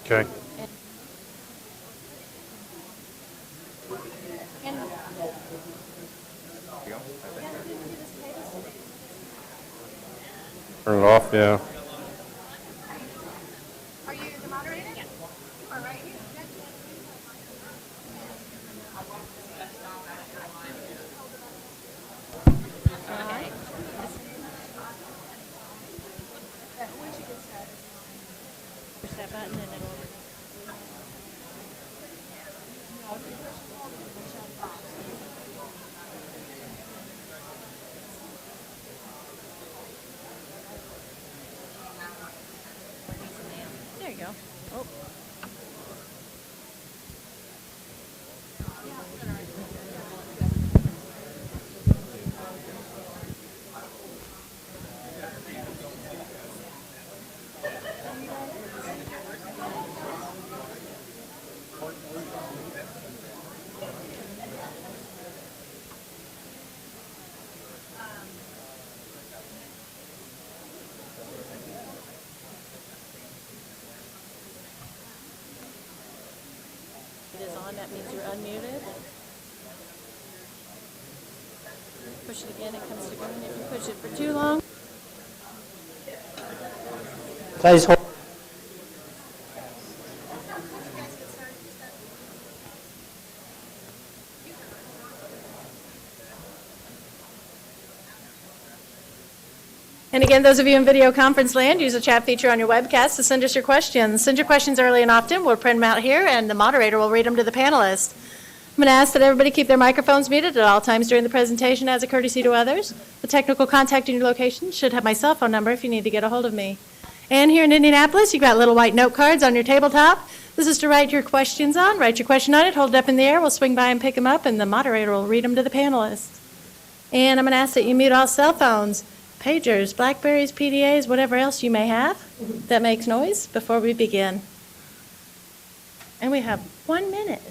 Okay. Turn it off, yeah. Are you the moderator? Yes. All right. Push that button and it'll. There you go. Oh. It is on, that means you're unmuted. Push it again, it comes to green. If you push it for too long. Please hold. And again, those of you in video conference land, use the chat feature on your webcast to send us your questions. Send your questions early and often. We'll print them out here, and the moderator will read them to the panelists. I'm going to ask that everybody keep their microphones muted at all times during the presentation as a courtesy to others. The technical contact in your location should have my cell phone number if you need to get a hold of me. And here in Indianapolis, you've got little white note cards on your tabletop. This is to write your questions on. Write your question on it, hold it up in the air. We'll swing by and pick them up, and the moderator will read them to the panelists. And I'm going to ask that you mute all cell phones, pagers, Blackberries, PDAs, whatever else you may have that makes noise before we begin. And we have 1 minute.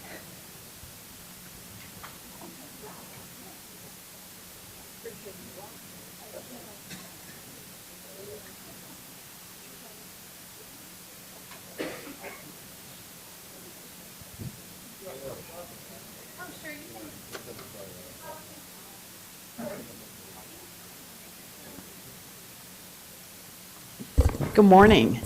Good morning.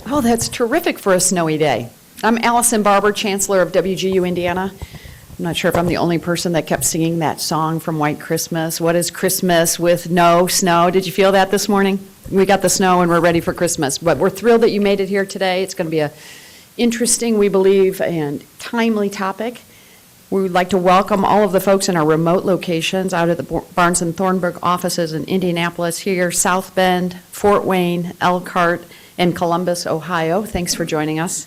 Oh, that's terrific for a snowy day. I'm Allison Barber, Chancellor of WGU Indiana. I'm not sure if I'm the only person that kept singing that song from White Christmas. What is Christmas with no snow? Did you feel that this morning? We got the snow and we're ready for Christmas. But we're thrilled that you made it here today. It's going to be a interesting, we believe, and timely topic. We would like to welcome all of the folks in our remote locations out at the Barnes & Thornburg offices in Indianapolis here, South Bend, Fort Wayne, Elkhart, and Columbus, Ohio. Thanks for joining us.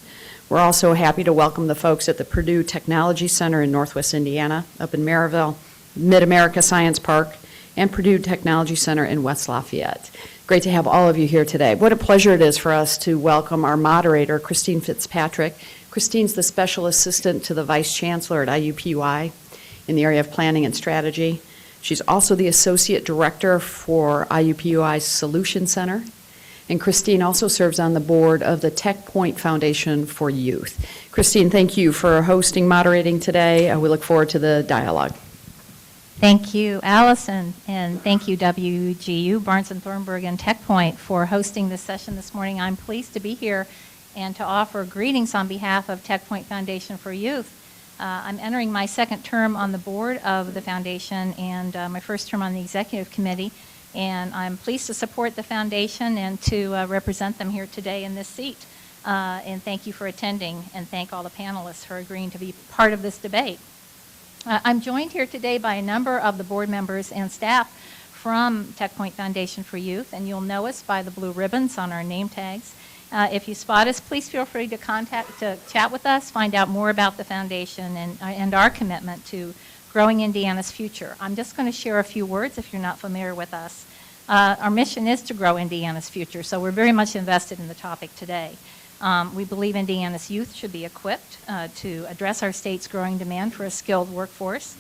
We're also happy to welcome the folks at the Purdue Technology Center in Northwest Indiana, up in Maryville, Mid-America Science Park, and Purdue Technology Center in West Lafayette. Great to have all of you here today. What a pleasure it is for us to welcome our moderator, Christine Fitzpatrick. Christine's the Special Assistant to the Vice Chancellor at IUPUI in the area of planning and strategy. She's also the Associate Director for IUPUI's Solution Center. And Christine also serves on the board of the TechPoint Foundation for Youth. Christine, thank you for hosting, moderating today. We look forward to the dialogue. Thank you, Allison, and thank you, WGU, Barnes & Thornburg, and TechPoint for hosting this session this morning. I'm pleased to be here and to offer greetings on behalf of TechPoint Foundation for Youth. I'm entering my second term on the board of the foundation and my first term on the executive committee, and I'm pleased to support the foundation and to represent them here today in this seat. And thank you for attending, and thank all the panelists for agreeing to be part of this debate. I'm joined here today by a number of the board members and staff from TechPoint Foundation for Youth, and you'll know us by the blue ribbons on our name tags. If you spot us, please feel free to chat with us, find out more about the foundation and our commitment to growing Indiana's future. I'm just going to share a few words if you're not familiar with us. Our mission is to grow Indiana's future, so we're very much invested in the topic today. We believe Indiana's youth should be equipped to address our state's growing demand for a skilled workforce.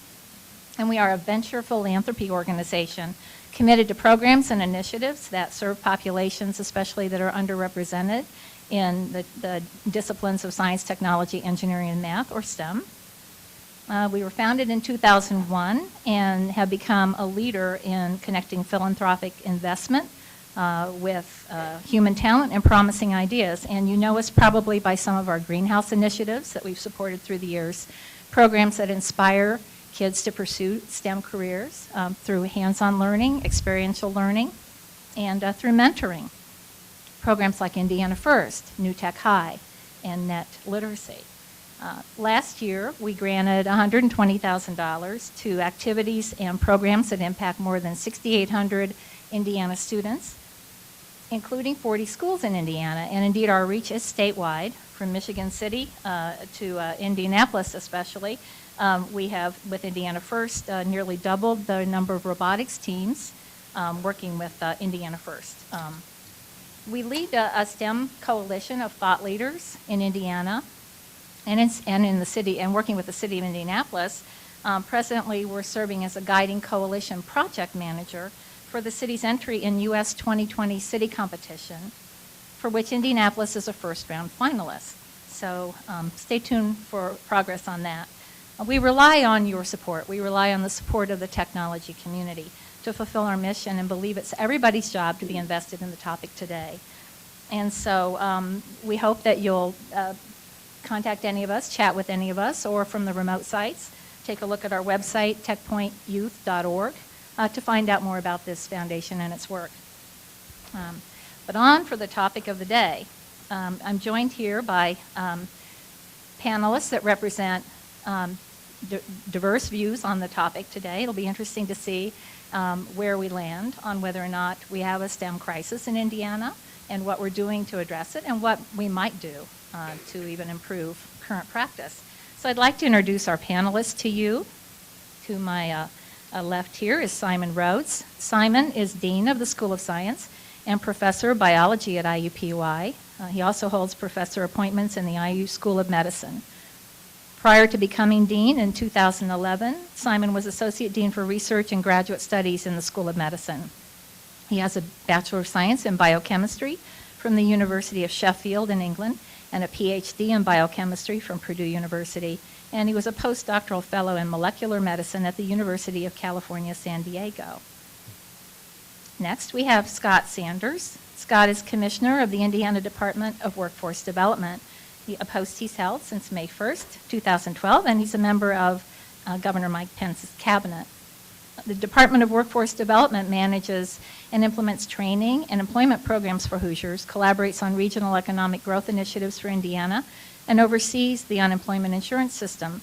And we are a venture philanthropy organization committed to programs and initiatives that serve populations, especially that are underrepresented in the disciplines of science, technology, engineering, and math, or STEM. We were founded in 2001 and have become a leader in connecting philanthropic investment with human talent and promising ideas. And you know us probably by some of our greenhouse initiatives that we've supported through the years, programs that inspire kids to pursue STEM careers through hands-on learning, experiential learning, and through mentoring. Programs like Indiana First, New Tech High, and Net Literacy. Last year, we granted $120,000 to activities and programs that impact more than 6,800 Indiana students, including 40 schools in Indiana. And indeed, our reach is statewide, from Michigan City to Indianapolis especially. We have, with Indiana First, nearly doubled the number of robotics teams working with Indiana First. We lead a STEM coalition of thought leaders in Indiana and in the city, and working with the city of Indianapolis. Presently, we're serving as a guiding coalition project manager for the city's entry in U.S. 2020 city competition, for which Indianapolis is a first-round finalist. So stay tuned for progress on that. We rely on your support. We rely on the support of the technology community to fulfill our mission and believe it's everybody's job to be invested in the topic today. And so we hope that you'll contact any of us, chat with any of us, or from the remote sites, take a look at our website, techpointyouth.org, to find out more about this foundation and its work. But on for the topic of the day. I'm joined here by panelists that represent diverse views on the topic today. It'll be interesting to see where we land on whether or not we have a STEM crisis in Indiana and what we're doing to address it and what we might do to even improve current practice. So I'd like to introduce our panelists to you. To my left here is Simon Rhodes. Simon is Dean of the School of Science and Professor of Biology at IUPUI. He also holds professor appointments in the IU School of Medicine. Prior to becoming Dean in 2011, Simon was Associate Dean for Research and Graduate Studies in the School of Medicine. He has a Bachelor of Science in Biochemistry from the University of Sheffield in England and a PhD in Biochemistry from Purdue University, and he was a postdoctoral fellow in molecular medicine at the University of California, San Diego. Next, we have Scott Sanders. Scott is Commissioner of the Indiana Department of Workforce Development, a post he's held since May 1st, 2012, and he's a member of Governor Mike Pence's cabinet. The Department of Workforce Development manages and implements training and employment programs for Hoosiers, collaborates on regional economic growth initiatives for Indiana, and oversees the unemployment insurance system.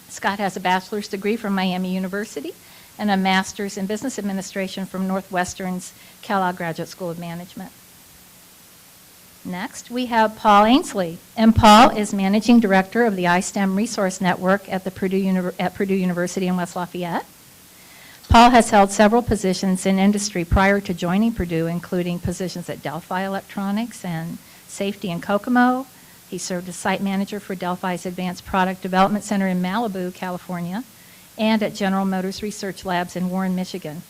Scott has a bachelor's degree from Miami University and a master's in business administration from Northwestern's Kellogg Graduate School of Management. Next, we have Paul Ainslie, and Paul is Managing Director of the iSTEM Resource Network at Purdue University in West Lafayette. Paul has held several positions in industry prior to joining Purdue, including positions at Delphi Electronics and Safety in Kokomo. He served as site manager for Delphi's Advanced Product Development Center in Malibu, California, and at General Motors Research Labs in Warren, Michigan.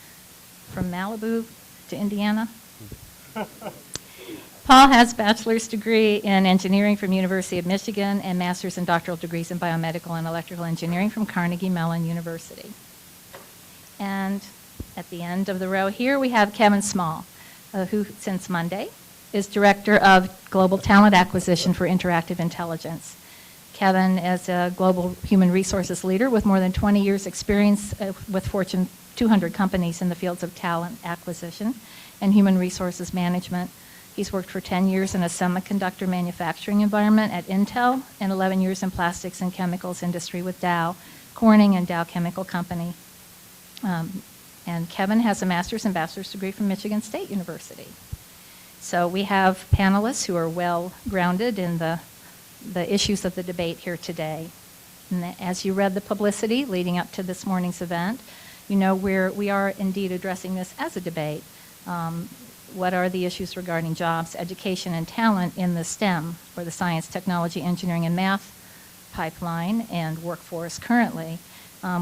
From Malibu to Indiana. Paul has a bachelor's degree in engineering from University of Michigan and master's and doctoral degrees in biomedical and electrical engineering from Carnegie Mellon University. And at the end of the row here, we have Kevin Small, who since Monday is Director of Global Talent Acquisition for Interactive Intelligence. Kevin is a global human resources leader with more than 20 years experience with Fortune 200 companies in the fields of talent acquisition and human resources management. He's worked for 10 years in a semiconductor manufacturing environment at Intel and 11 years in plastics and chemicals industry with Dow, Corning and Dow Chemical Company. And Kevin has a master's and bachelor's degree from Michigan State University. So we have panelists who are well grounded in the issues of the debate here today. And as you read the publicity leading up to this morning's event, you know we are indeed addressing this as a debate. What are the issues regarding jobs, education, and talent in the STEM, or the science, technology, engineering, and math pipeline and workforce currently?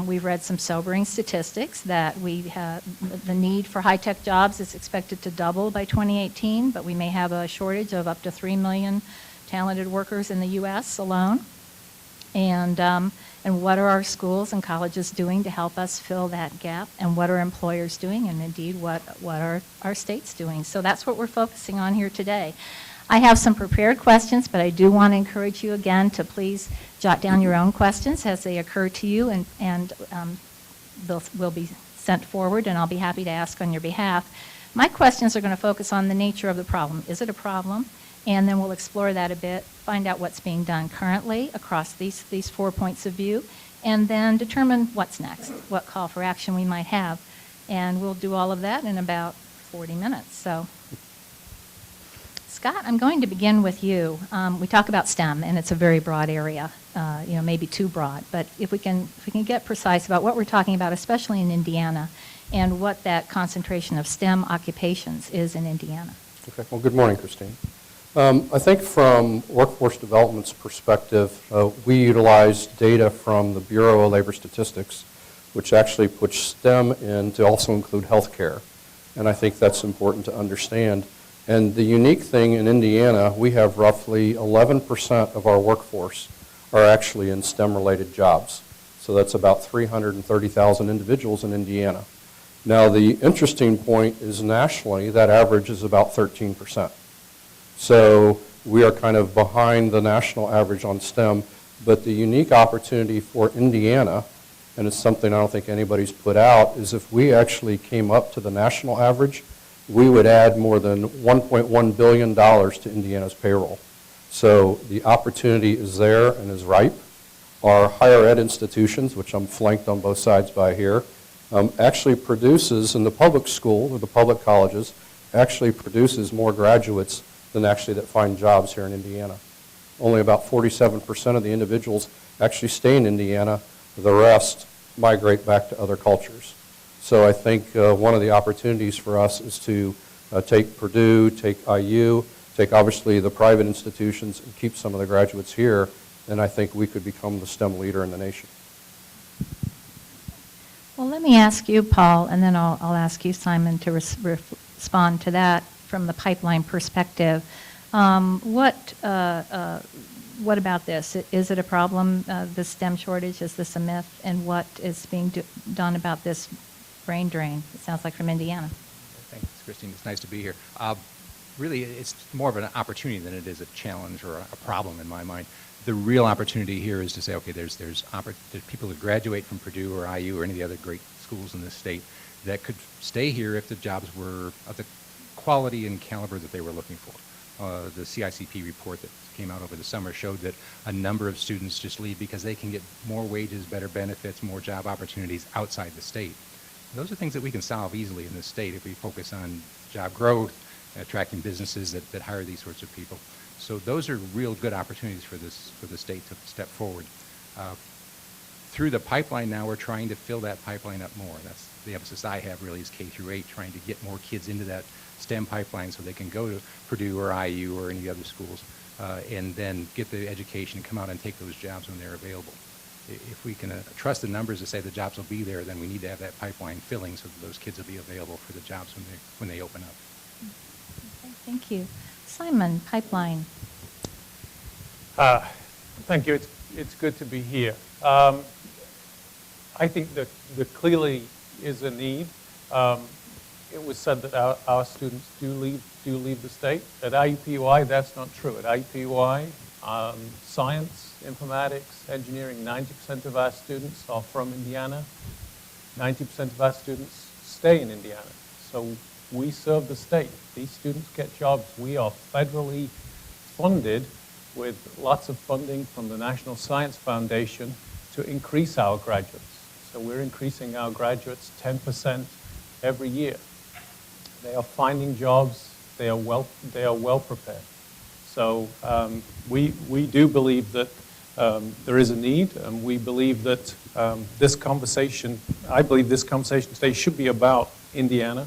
We've read some sobering statistics that the need for high-tech jobs is expected to double by 2018, but we may have a shortage of up to 3 million talented workers in the U.S. alone. And what are our schools and colleges doing to help us fill that gap? And what are employers doing? And indeed, what are our states doing? So that's what we're focusing on here today. I have some prepared questions, but I do want to encourage you again to please jot down your own questions as they occur to you, and will be sent forward, and I'll be happy to ask on your behalf. My questions are going to focus on the nature of the problem. Is it a problem? And then we'll explore that a bit, find out what's being done currently across these 4 points of view, and then determine what's next, what call for action we might have. And we'll do all of that in about 40 minutes. So, Scott, I'm going to begin with you. We talk about STEM, and it's a very broad area, maybe too broad. But if we can get precise about what we're talking about, especially in Indiana, and what that concentration of STEM occupations is in Indiana. Okay. Well, good morning, Christine. I think from workforce development's perspective, we utilize data from the Bureau of Labor Statistics, which actually puts STEM in to also include healthcare. And I think that's important to understand. And the unique thing in Indiana, we have roughly 11% of our workforce are actually in STEM-related jobs. So that's about 330,000 individuals in Indiana. Now, the interesting point is nationally, that average is about 13%. So we are kind of behind the national average on STEM, but the unique opportunity for Indiana, and it's something I don't think anybody's put out, is if we actually came up to the national average, we would add more than $1.1 billion to Indiana's payroll. So the opportunity is there and is ripe. Our higher ed institutions, which I'm flanked on both sides by here, actually produces, in the public school or the public colleges, actually produces more graduates than actually that find jobs here in Indiana. Only about 47% of the individuals actually stay in Indiana. The rest migrate back to other cultures. So I think one of the opportunities for us is to take Purdue, take IU, take obviously the private institutions, and keep some of the graduates here, and I think we could become the STEM leader in the nation. Well, let me ask you, Paul, and then I'll ask you, Simon, to respond to that from the pipeline perspective. What about this? Is it a problem, the STEM shortage? Is this a myth? And what is being done about this brain drain, it sounds like, from Indiana? Thanks, Christine. It's nice to be here. Really, it's more of an opportunity than it is a challenge or a problem in my mind. The real opportunity here is to say, okay, there's people that graduate from Purdue or IU or any of the other great schools in this state that could stay here if the jobs were of the quality and caliber that they were looking for. The CICP report that came out over the summer showed that a number of students just leave because they can get more wages, better benefits, more job opportunities outside the state. Those are things that we can solve easily in this state if we focus on job growth, attracting businesses that hire these sorts of people. So those are real good opportunities for the state to step forward. Through the pipeline now, we're trying to fill that pipeline up more. That's the emphasis I have really is K through 8, trying to get more kids into that STEM pipeline so they can go to Purdue or IU or any other schools and then get the education and come out and take those jobs when they're available. If we can trust the numbers to say the jobs will be there, then we need to have that pipeline filling so that those kids will be available for the jobs when they open up. Okay, thank you. Simon, pipeline. Thank you. It's good to be here. I think that there clearly is a need. It was said that our students do leave the state. At IUPUI, that's not true. At IUPUI, science, informatics, engineering, 90% of our students are from Indiana. 90% of our students stay in Indiana. So we serve the state. These students get jobs. We are federally funded with lots of funding from the National Science Foundation to increase our graduates. So we're increasing our graduates 10% every year. They are finding jobs. They are well prepared. So we do believe that there is a need, and we believe that this conversation, I believe this conversation today should be about Indiana,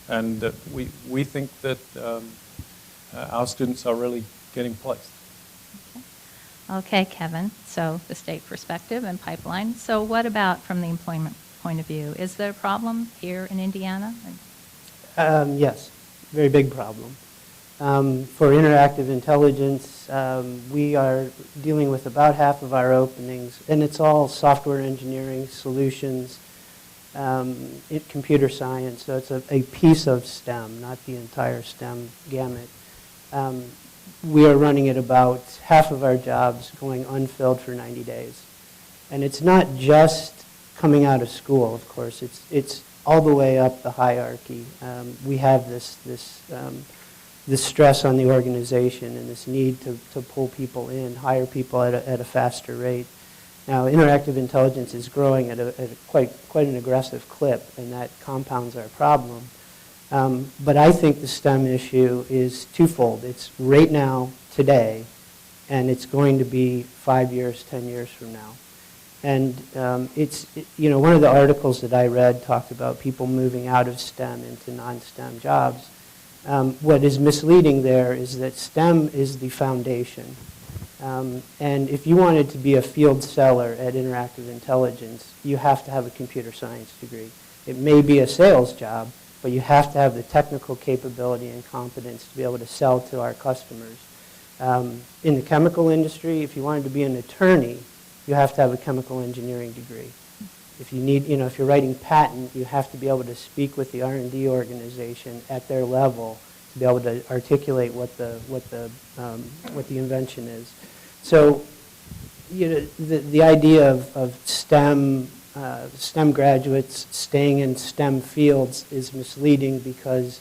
and that we think that our students are really getting placed. Okay. Okay, Kevin, so the state perspective and pipeline. So what about from the employment point of view? Is there a problem here in Indiana? Yes, very big problem. For interactive intelligence, we are dealing with about half of our openings, and it's all software engineering solutions, computer science, so it's a piece of STEM, not the entire STEM gamut. We are running at about half of our jobs going unfilled for 90 days. And it's not just coming out of school, of course, it's all the way up the hierarchy. We have this stress on the organization and this need to pull people in, hire people at a faster rate. Now, interactive intelligence is growing at a quite an aggressive clip, and that compounds our problem. But I think the STEM issue is twofold. It's right now, today, and it's going to be 5 years, 10 years from now. And one of the articles that I read talked about people moving out of STEM into non-STEM jobs. What is misleading there is that STEM is the foundation. And if you wanted to be a field seller at Interactive Intelligence, you have to have a computer science degree. It may be a sales job, but you have to have the technical capability and competence to be able to sell to our customers. In the chemical industry, if you wanted to be an attorney, you have to have a chemical engineering degree. If you need, if you're writing patent, you have to be able to speak with the R&D organization at their level to be able to articulate what the invention is. So, the idea of STEM graduates staying in STEM fields is misleading because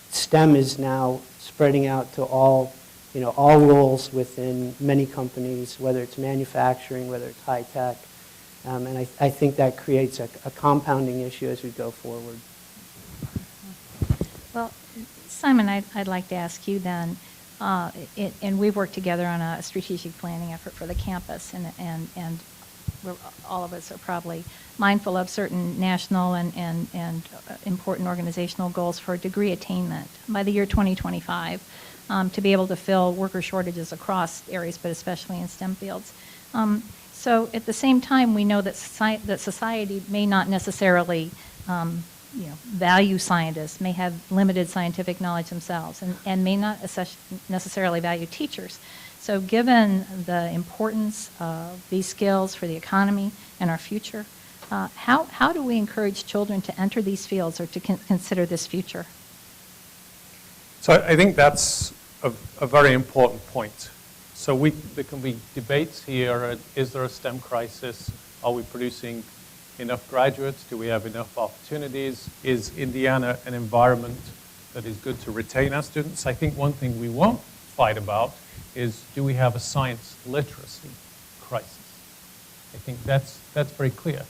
STEM is now spreading out to all roles within many companies, whether it's manufacturing, whether it's high tech. And I think that creates a compounding issue as we go forward. Well, Simon, I'd like to ask you then, and we've worked together on a strategic planning effort for the campus, and all of us are probably mindful of certain national and important organizational goals for degree attainment by the year 2025 to be able to fill worker shortages across areas, but especially in STEM fields. So at the same time, we know that society may not necessarily value scientists, may have limited scientific knowledge themselves, and may not necessarily value teachers. So given the importance of these skills for the economy and our future, how do we encourage children to enter these fields or to consider this future? So I think that's a very important point. So there can be debates here. Is there a STEM crisis? Are we producing enough graduates? Do we have enough opportunities? Is Indiana an environment that is good to retain our students? I think one thing we won't fight about is, do we have a science literacy crisis? I think that's very clear.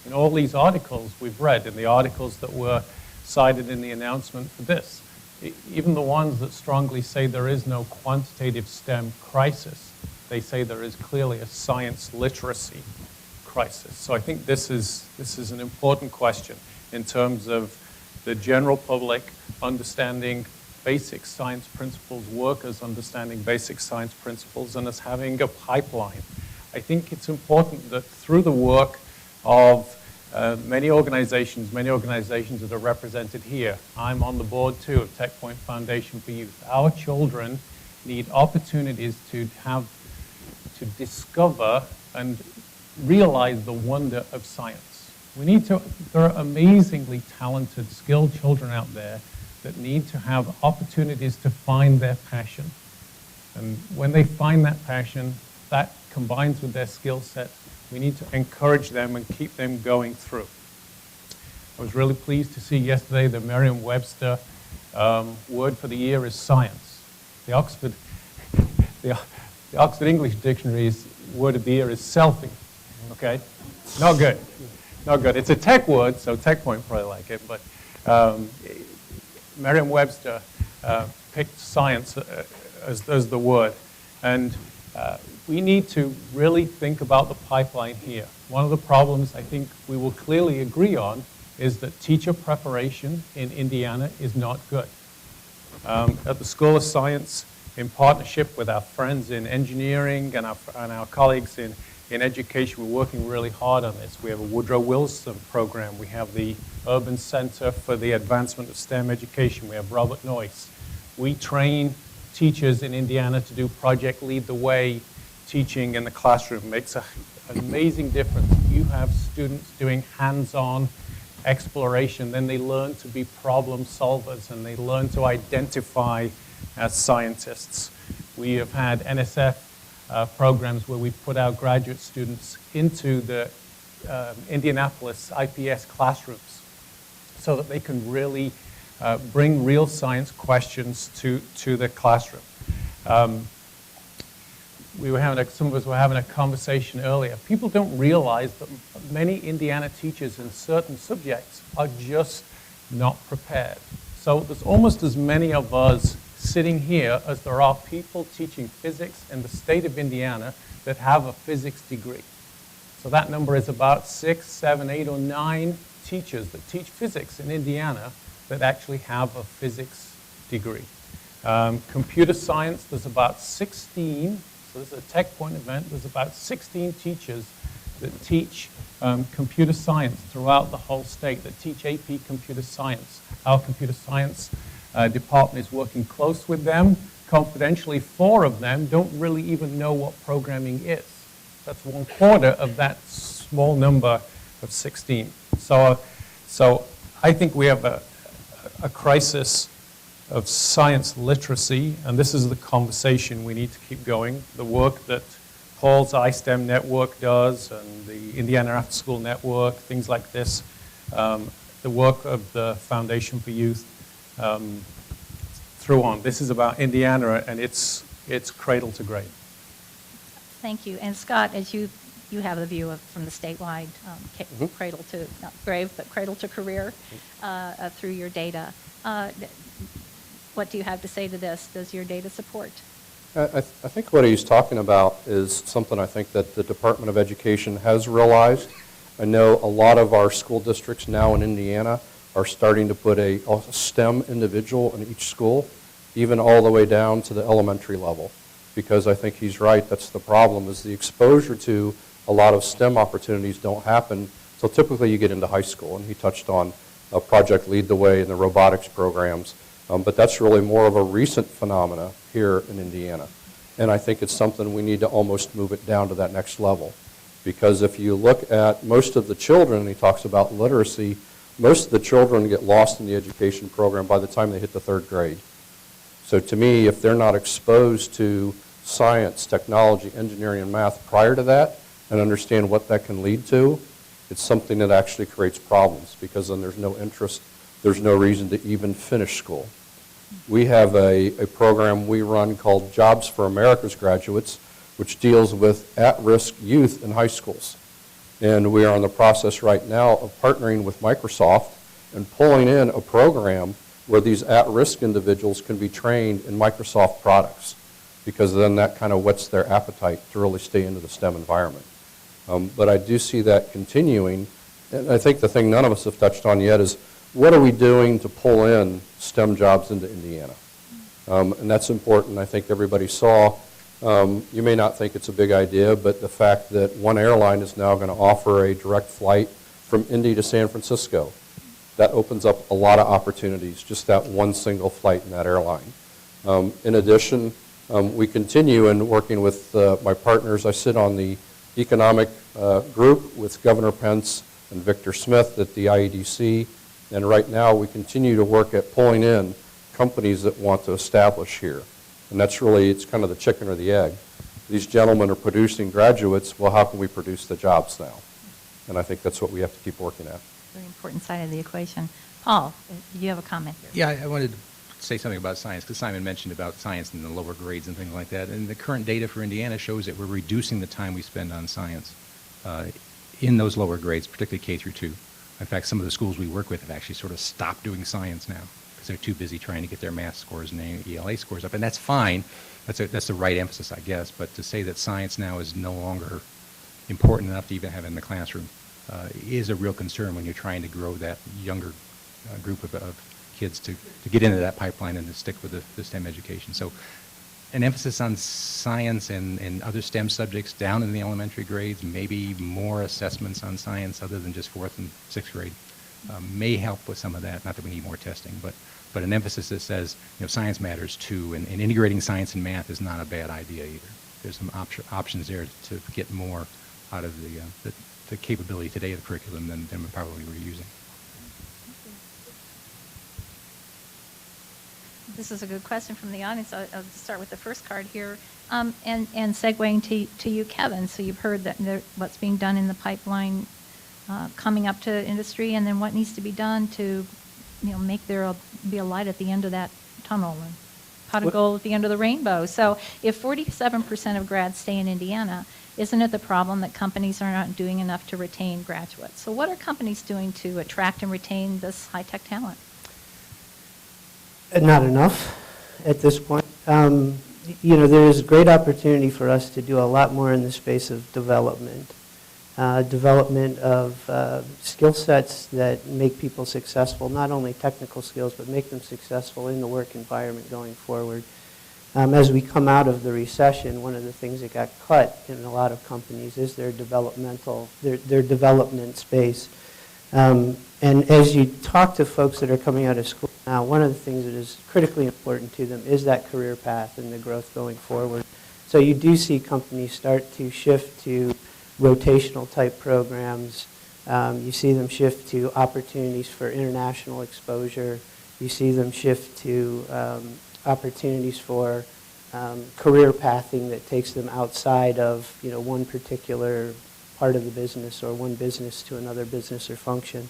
In all these articles we've read, in the articles that were cited in the announcement for this, even the ones that strongly say there is no quantitative STEM crisis, they say there is clearly a science literacy crisis. So I think this is an important question in terms of the general public understanding basic science principles, workers understanding basic science principles, and us having a pipeline. I think it's important that through the work of many organizations that are represented here. I'm on the board too of TechPoint Foundation for Youth. Our children need opportunities to discover and realize the wonder of science. There are amazingly talented, skilled children out there that need to have opportunities to find their passion. And when they find that passion, that combines with their skill set, we need to encourage them and keep them going through. I was really pleased to see yesterday the Merriam-Webster word for the year is science. The Oxford English Dictionary's word of the year is selfie. Okay? Not good. Not good. It's a tech word, so TechPoint probably like it, but Merriam-Webster picked science as the word. And we need to really think about the pipeline here. One of the problems I think we will clearly agree on is that teacher preparation in Indiana is not good. At the School of Science, in partnership with our friends in engineering and our colleagues in education, we're working really hard on this. We have a Woodrow Wilson program. We have the Urban Center for the Advancement of STEM Education. We have Robert Noyce. We train teachers in Indiana to do Project Lead the Way teaching in the classroom. It makes an amazing difference. You have students doing hands-on exploration, then they learn to be problem solvers and they learn to identify as scientists. We have had NSF programs where we put our graduate students into the Indianapolis IPS classrooms so that they can really bring real science questions to the classroom. Some of us were having a conversation earlier. People don't realize that many Indiana teachers in certain subjects are just not prepared. So there's almost as many of us sitting here as there are people teaching physics in the state of Indiana that have a physics degree. So that number is about 6, 7, 8, or 9 teachers that teach physics in Indiana that actually have a physics degree. Computer science, there's about 16. So this is a TechPoint event. There's about 16 teachers that teach computer science throughout the whole state, that teach AP computer science. Our computer science department is working close with them. Confidentially, 4 of them don't really even know what programming is. That's 1/4 of that small number of 16. So I think we have a crisis of science literacy, and this is the conversation we need to keep going. The work that Paul's iSTEM network does, and the Indiana After School Network, things like this, the work of the Foundation for Youth, through on. This is about Indiana and its cradle to grave. Thank you. And Scott, as you have the view from the statewide cradle to, not grave, but cradle to career through your data. What do you have to say to this? Does your data support? I think what he's talking about is something I think that the Department of Education has realized. I know a lot of our school districts now in Indiana are starting to put a STEM individual in each school, even all the way down to the elementary level, because I think he's right. That's the problem, is the exposure to a lot of STEM opportunities don't happen until typically you get into high school, and he touched on Project Lead the Way and the robotics programs, but that's really more of a recent phenomena here in Indiana, and I think it's something we need to almost move it down to that next level, because if you look at most of the children, and he talks about literacy, most of the children get lost in the education program by the time they hit the 3rd grade. So to me, if they're not exposed to science, technology, engineering, and math prior to that and understand what that can lead to, it's something that actually creates problems, because then there's no interest, there's no reason to even finish school. We have a program we run called Jobs for America's Graduates, which deals with at-risk youth in high schools. And we are in the process right now of partnering with Microsoft and pulling in a program where these at-risk individuals can be trained in Microsoft products, because then that kind of whets their appetite to really stay into the STEM environment. But I do see that continuing, and I think the thing none of us have touched on yet is, what are we doing to pull in STEM jobs into Indiana? And that's important. I think everybody saw. You may not think it's a big idea, but the fact that one airline is now going to offer a direct flight from Indy to San Francisco, that opens up a lot of opportunities, just that one single flight in that airline. In addition, we continue in working with my partners. I sit on the economic group with Governor Pence and Victor Smith at the IEDC, and right now we continue to work at pulling in companies that want to establish here. And that's really, it's kind of the chicken or the egg. These gentlemen are producing graduates. Well, how can we produce the jobs now? And I think that's what we have to keep working at. Very important side of the equation. Paul, do you have a comment here? Yeah, I wanted to say something about science, because Simon mentioned about science in the lower grades and things like that. And the current data for Indiana shows that we're reducing the time we spend on science in those lower grades, particularly K through 2. In fact, some of the schools we work with have actually sort of stopped doing science now, because they're too busy trying to get their math scores and ELA scores up, and that's fine. That's the right emphasis, I guess. But to say that science now is no longer important enough to even have in the classroom is a real concern when you're trying to grow that younger group of kids to get into that pipeline and to stick with the STEM education. So an emphasis on science and other STEM subjects down in the elementary grades, maybe more assessments on science other than just 4th and 6th grade, may help with some of that. Not that we need more testing, but an emphasis that says, science matters too, and integrating science and math is not a bad idea either. There's some options there to get more out of the capability today of the curriculum than we probably were using. This is a good question from the audience. I'll start with the first card here, and segueing to you, Kevin. So you've heard that what's being done in the pipeline coming up to industry, and then what needs to be done to, make there be a light at the end of that tunnel and pot of gold at the end of the rainbow. So if 47% of grads stay in Indiana, isn't it the problem that companies are not doing enough to retain graduates? So what are companies doing to attract and retain this high-tech talent? Not enough at this point. There is great opportunity for us to do a lot more in the space of development. Development of skill sets that make people successful, not only technical skills, but make them successful in the work environment going forward. As we come out of the recession, one of the things that got cut in a lot of companies is their development space. And as you talk to folks that are coming out of school now, one of the things that is critically important to them is that career path and the growth going forward. So you do see companies start to shift to rotational type programs. You see them shift to opportunities for international exposure. You see them shift to opportunities for career pathing that takes them outside of one particular part of the business or one business to another business or function.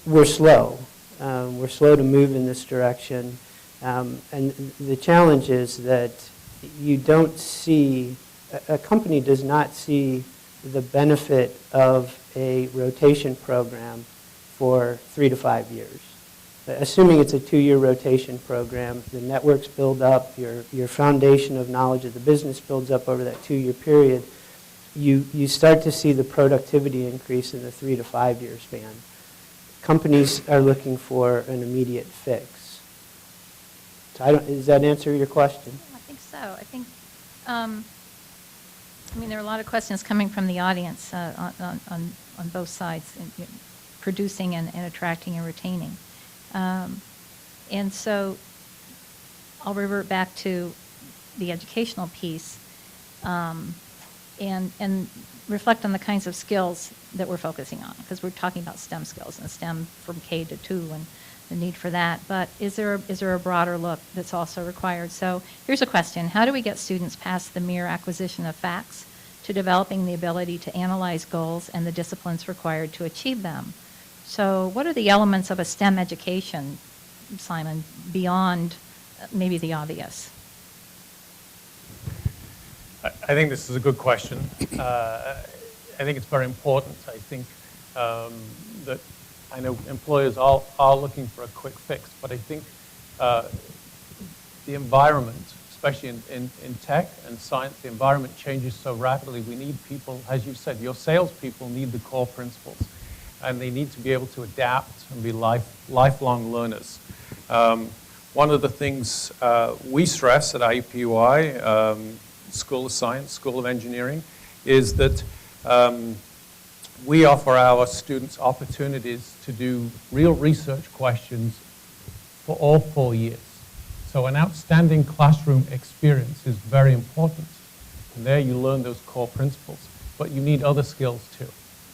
We're slow. We're slow to move in this direction. And the challenge is that you don't see, a company does not see the benefit of a rotation program for 3 to 5 years. Assuming it's a 2-year rotation program, the networks build up, your foundation of knowledge of the business builds up over that 2-year period, you start to see the productivity increase in the 3 to 5 year span. Companies are looking for an immediate fix. So does that answer your question? I think so. I think, there are a lot of questions coming from the audience on both sides, producing and attracting and retaining. And so I'll revert back to the educational piece and reflect on the kinds of skills that we're focusing on, because we're talking about STEM skills and STEM from K to 2 and the need for that. But is there a broader look that's also required? So here's a question. How do we get students past the mere acquisition of facts to developing the ability to analyze goals and the disciplines required to achieve them? So what are the elements of a STEM education, Simon, beyond maybe the obvious? I think this is a good question. I think it's very important. I think that I know employers are looking for a quick fix, but I think the environment, especially in tech and science, the environment changes so rapidly. We need people, as you said, your salespeople need the core principles, and they need to be able to adapt and be lifelong learners. One of the things we stress at IUPUI, School of Science, School of Engineering, is that we offer our students opportunities to do real research questions for all 4 years. So an outstanding classroom experience is very important. And there you learn those core principles, but you need other skills too.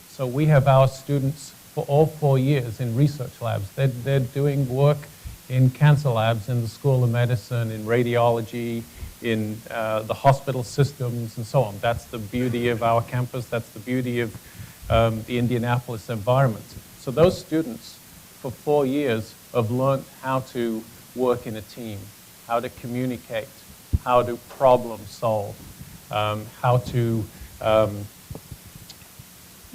So we have our students for all 4 years in research labs. They're doing work in cancer labs, in the School of Medicine, in radiology, in the hospital systems, and so on. That's the beauty of our campus. That's the beauty of the Indianapolis environment. So those students, for 4 years, have learned how to work in a team, how to communicate, how to problem solve, how to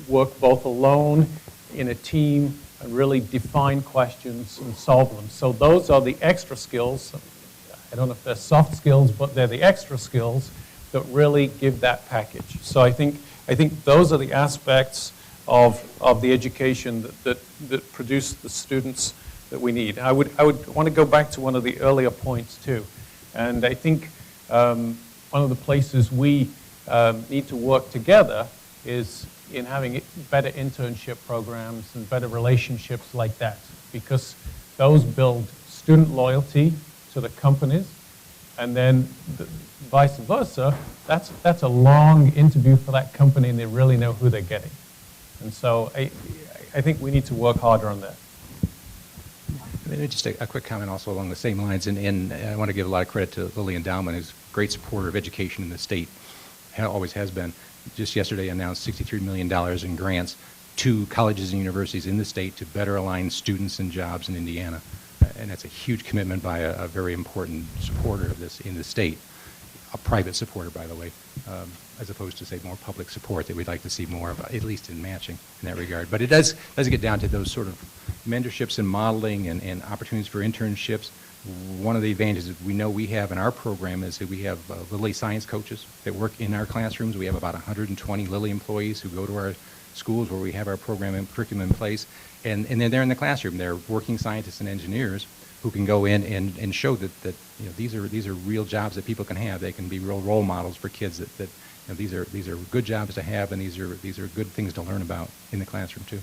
work both alone, in a team, and really define questions and solve them. So those are the extra skills. I don't know if they're soft skills, but they're the extra skills that really give that package. So I think those are the aspects of the education that produce the students that we need. I would want to go back to one of the earlier points too. And I think one of the places we need to work together is in having better internship programs and better relationships like that, because those build student loyalty to the companies, and then vice versa, that's a long interview for that company, and they really know who they're getting. And so I think we need to work harder on that. Just a quick comment also along the same lines, and I want to give a lot of credit to Lily Endowment, who's a great supporter of education in the state, always has been. Just yesterday announced $63 million in grants to colleges and universities in the state to better align students and jobs in Indiana. And that's a huge commitment by a very important supporter of this in the state, a private supporter, by the way, as opposed to, say, more public support that we'd like to see more of, at least in matching in that regard. But it does get down to those sort of mentorships and modeling and opportunities for internships. One of the advantages we know we have in our program is that we have Lilly science coaches that work in our classrooms. We have about 120 Lilly employees who go to our schools where we have our program and curriculum in place. And then they're in the classroom. They're working scientists and engineers who can go in and show that you know, these are real jobs that people can have. They can be real role models for kids that you know, these are good jobs to have, and these are good things to learn about in the classroom too.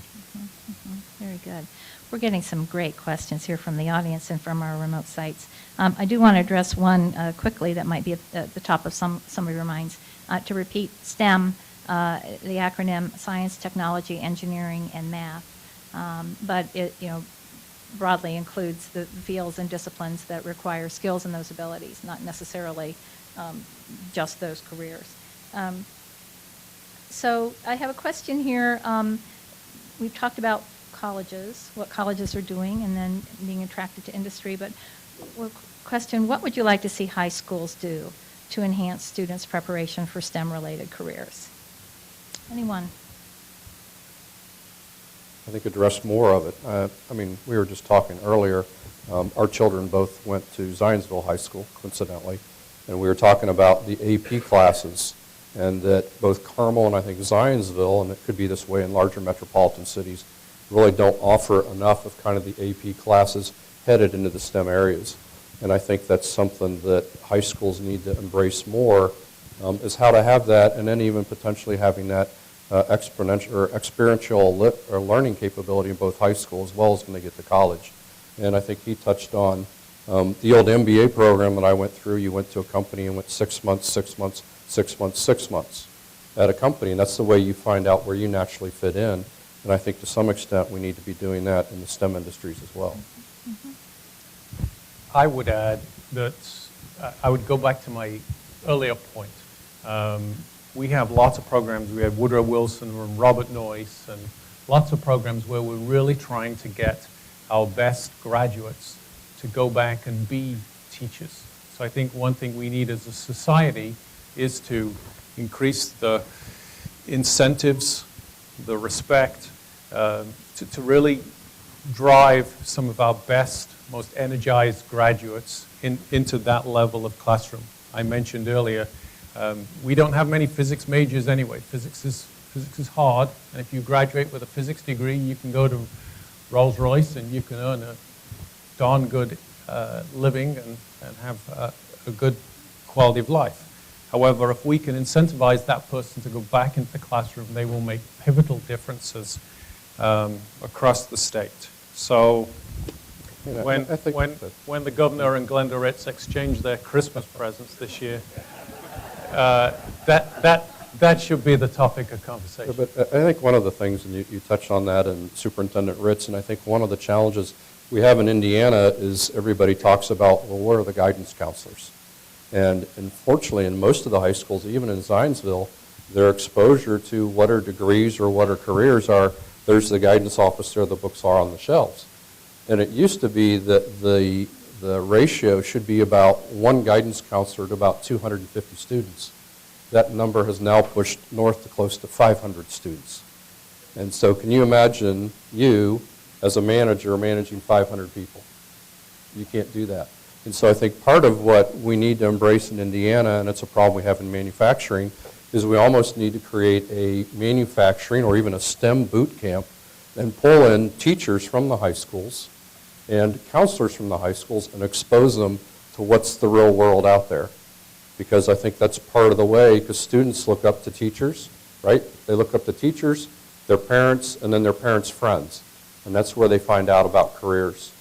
Very good. We're getting some great questions here from the audience and from our remote sites. I do want to address one quickly that might be at the top of some of your minds. To repeat, STEM, the acronym Science, Technology, Engineering, and Math, but it broadly includes the fields and disciplines that require skills and those abilities, not necessarily just those careers. So I have a question here. We've talked about colleges, what colleges are doing, and then being attracted to industry. But question, what would you like to see high schools do to enhance students' preparation for STEM-related careers? Anyone? I think address more of it. I mean, we were just talking earlier. Our children both went to Zionsville High School, coincidentally, and we were talking about the AP classes, and that both Carmel and I think Zionsville, and it could be this way in larger metropolitan cities, really don't offer enough of kind of the AP classes headed into the STEM areas. And I think that's something that high schools need to embrace more, is how to have that, and then even potentially having that exponential or experiential learning capability in both high school as well as when they get to college. And I think he touched on the old MBA program that I went through. You went to a company and went 6 months, 6 months, 6 months, 6 months at a company, and that's the way you find out where you naturally fit in. And I think to some extent we need to be doing that in the STEM industries as well. I would add that I would go back to my earlier point. We have lots of programs. We have Woodrow Wilson and Robert Noyce, and lots of programs where we're really trying to get our best graduates to go back and be teachers. So I think one thing we need as a society is to increase the incentives, the respect, to really drive some of our best, most energized graduates into that level of classroom. I mentioned earlier, we don't have many physics majors anyway. Physics is hard, and if you graduate with a physics degree, you can go to Rolls-Royce and you can earn a darn good living and have a good quality of life. However, if we can incentivize that person to go back into the classroom, they will make pivotal differences across the state. So when the governor and Glenda Ritz exchanged their Christmas presents this year, that should be the topic of conversation. Yeah, but I think one of the things, and you touched on that, and Superintendent Ritz, and I think one of the challenges we have in Indiana is everybody talks about, well, what are the guidance counselors? And unfortunately, in most of the high schools, even in Zionsville, their exposure to what are degrees or what are careers are, there's the guidance officer, the books are on the shelves. And it used to be that the ratio should be about one guidance counselor to about 250 students. That number has now pushed north to close to 500 students. And so can you imagine you, as a manager, managing 500 people? You can't do that. And so I think part of what we need to embrace in Indiana, and it's a problem we have in manufacturing, is we almost need to create a manufacturing or even a STEM boot camp and pull in teachers from the high schools and counselors from the high schools and expose them to what's the real world out there. because I think that's part of the way, because students look up to teachers, right? They look up to teachers, their parents, and then their parents' friends. And that's where they find out about careers.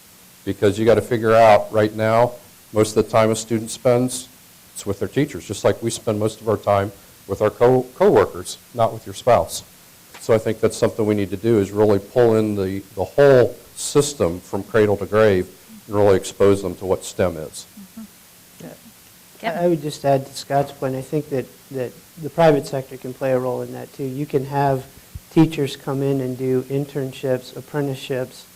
Because you got to figure out right now, most of the time a student spends, it's with their teachers, just like we spend most of our time with our co-workers, not with your spouse. So I think that's something we need to do, is really pull in the whole system from cradle to grave and really expose them to what STEM is. I would just add to Scott's point, I think that the private sector can play a role in that too. You can have teachers come in and do internships, apprenticeships,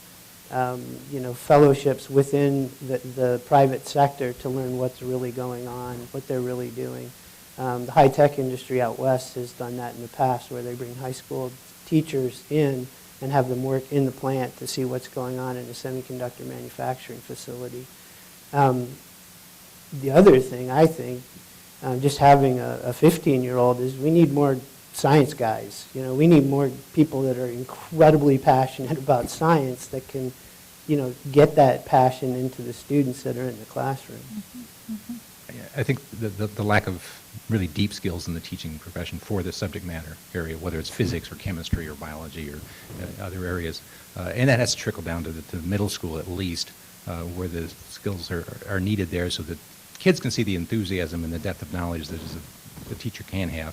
fellowships within the private sector to learn what's really going on, what they're really doing. The high-tech industry out west has done that in the past, where they bring high school teachers in and have them work in the plant to see what's going on in a semiconductor manufacturing facility. The other thing, I think, just having a 15-year-old, is we need more science guys. We need more people that are incredibly passionate about science that can, get that passion into the students that are in the classroom. I think the lack of really deep skills in the teaching profession for the subject matter area, whether it's physics or chemistry or biology or other areas, and that has to trickle down to the middle school at least, where the skills are needed there, so that kids can see the enthusiasm and the depth of knowledge that a teacher can have.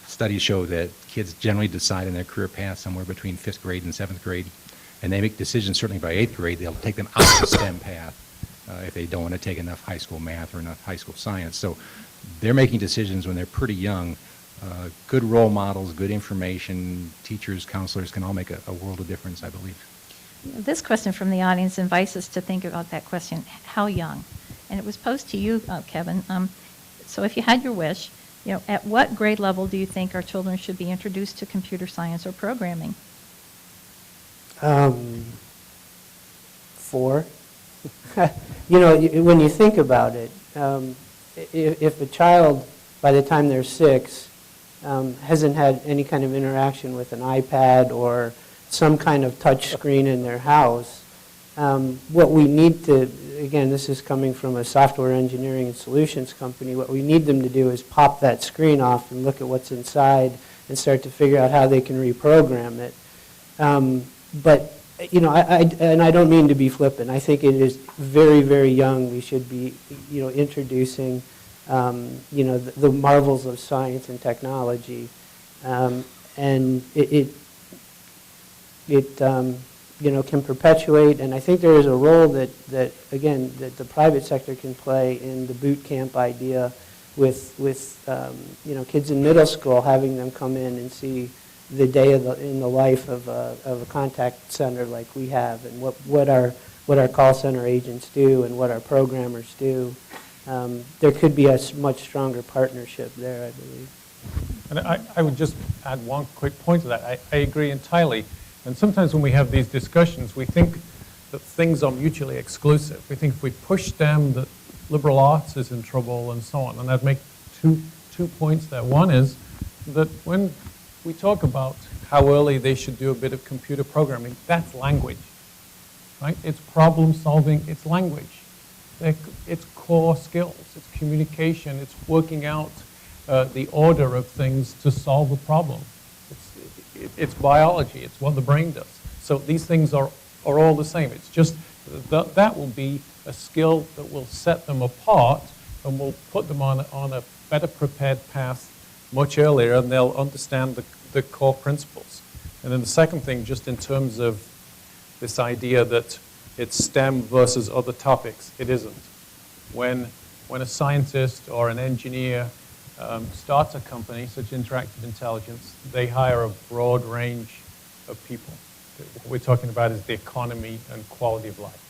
Studies show that kids generally decide in their career path somewhere between 5th grade and 7th grade, and they make decisions certainly by 8th grade. They'll take them out of the STEM path if they don't want to take enough high school math or enough high school science. So they're making decisions when they're pretty young. Good role models, good information, teachers, counselors can all make a world of difference, I believe. This question from the audience invites us to think about that question, how young? And it was posed to you, Kevin. So if you had your wish, at what grade level do you think our children should be introduced to computer science or programming? 4. When you think about it, if a child, by the time they're 6, hasn't had any kind of interaction with an iPad or some kind of touch screen in their house, what we need to, again, this is coming from a software engineering and solutions company, what we need them to do is pop that screen off and look at what's inside and start to figure out how they can reprogram it. But, I don't mean to be flippant. I think it is very, very young. We should be, introducing, the marvels of science and technology. And it can perpetuate, and I think there is a role that the private sector can play in the boot camp idea with kids in middle school, having them come in and see the day in the life of a contact center like we have, and what our call center agents do and what our programmers do. There could be a much stronger partnership there, I believe. And I would just add one quick point to that. I agree entirely. And sometimes when we have these discussions, we think that things are mutually exclusive. We think if we push them, that liberal arts is in trouble and so on. And I'd make two points there. One is that when we talk about how early they should do a bit of computer programming, that's language, right? It's problem solving, it's language. It's core skills, it's communication, it's working out the order of things to solve a problem. It's biology, it's what the brain does. So these things are all the same. It's just that will be a skill that will set them apart and will put them on a better prepared path much earlier, and they'll understand the core principles. And then the second thing, just in terms of this idea that it's STEM versus other topics, it isn't. When a scientist or an engineer starts a company, such interactive intelligence, they hire a broad range of people. What we're talking about is the economy and quality of life.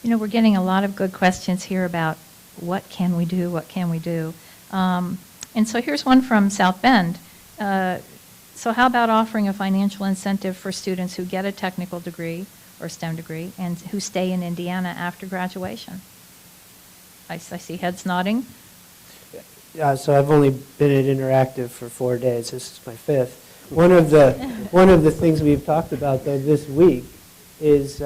We're getting a lot of good questions here about what can we do, what can we do? And so here's one from South Bend. So how about offering a financial incentive for students who get a technical degree or STEM degree and who stay in Indiana after graduation? I see heads nodding. So I've only been at Interactive for 4 days. This is my 5th. One of the things we've talked about though this week is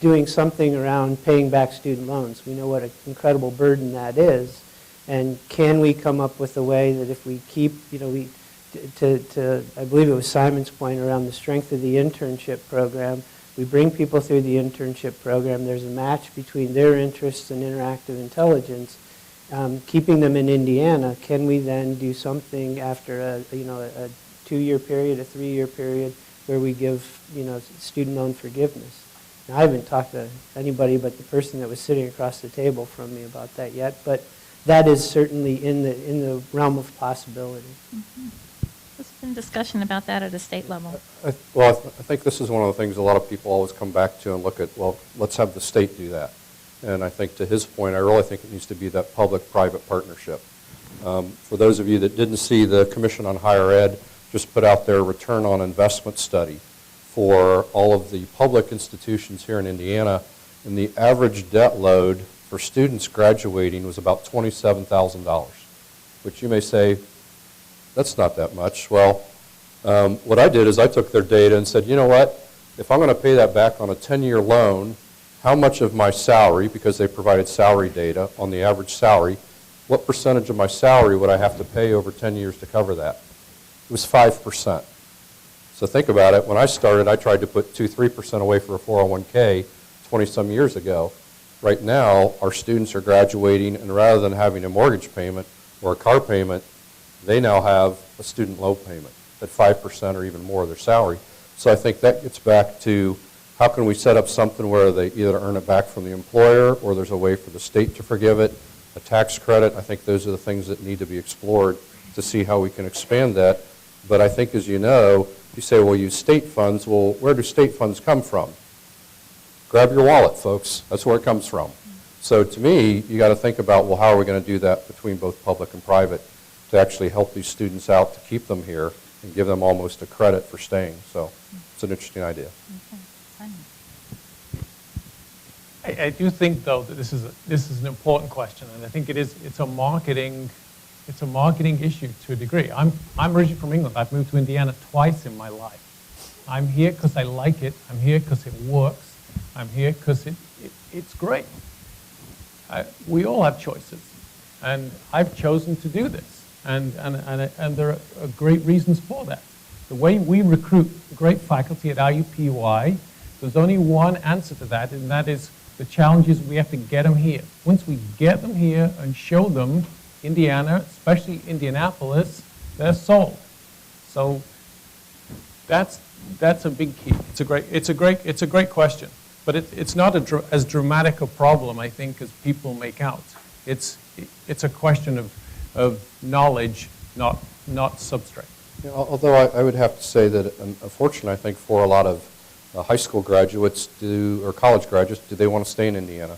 doing something around paying back student loans. We know what an incredible burden that is, and can we come up with a way that if we keep, I believe it was Simon's point around the strength of the internship program, we bring people through the internship program, there's a match between their interests and interactive intelligence, keeping them in Indiana, can we then do something after a 2-year period, a 3-year period, where we give, student loan forgiveness? Now, I haven't talked to anybody but the person that was sitting across the table from me about that yet, but that is certainly in the realm of possibility. Mm-hmm. There's been discussion about that at a state level. I think this is one of the things a lot of people always come back to and look at, well, let's have the state do that. And I think to his point, I really think it needs to be that public-private partnership. For those of you that didn't see, the Commission on Higher Ed just put out their return on investment study for all of the public institutions here in Indiana, and the average debt load for students graduating was about $27,000, which you may say, that's not that much. Well, what I did is I took their data and said, you know what, if I'm going to pay that back on a 10-year loan, how much of my salary, because they provided salary data on the average salary, what percentage of my salary would I have to pay over 10 years to cover that? It was 5%. So think about it. When I started, I tried to put 2-3% away for a 401k 20-some years ago. Right now, our students are graduating, and rather than having a mortgage payment or a car payment, they now have a student loan payment at 5% or even more of their salary. So I think that gets back to how can we set up something where they either earn it back from the employer or there's a way for the state to forgive it, a tax credit. I think those are the things that need to be explored to see how we can expand that. But I think, as you know, you say, well, use state funds. Well, where do state funds come from? Grab your wallet, folks. That's where it comes from. So to me, you got to think about, well, how are we going to do that between both public and private to actually help these students out, to keep them here and give them almost a credit for staying. So it's an interesting idea. Okay. Simon. I do think, though, that this is an important question, and I think it's a marketing issue to a degree. I'm originally from England. I've moved to Indiana twice in my life. I'm here because I like it. I'm here because it works. I'm here because it's great. We all have choices, and I've chosen to do this, and there are great reasons for that. The way we recruit great faculty at IUPUI, there's only one answer to that, and that is the challenge is we have to get them here. Once we get them here and show them Indiana, especially Indianapolis, they're sold. So that's a big key. It's a great question, but it's not as dramatic a problem, I think, as people make out. It's a question of knowledge, not substrate. You know, although I would have to say that, unfortunately, I think for a lot of high school graduates or college graduates, do they want to stay in Indiana?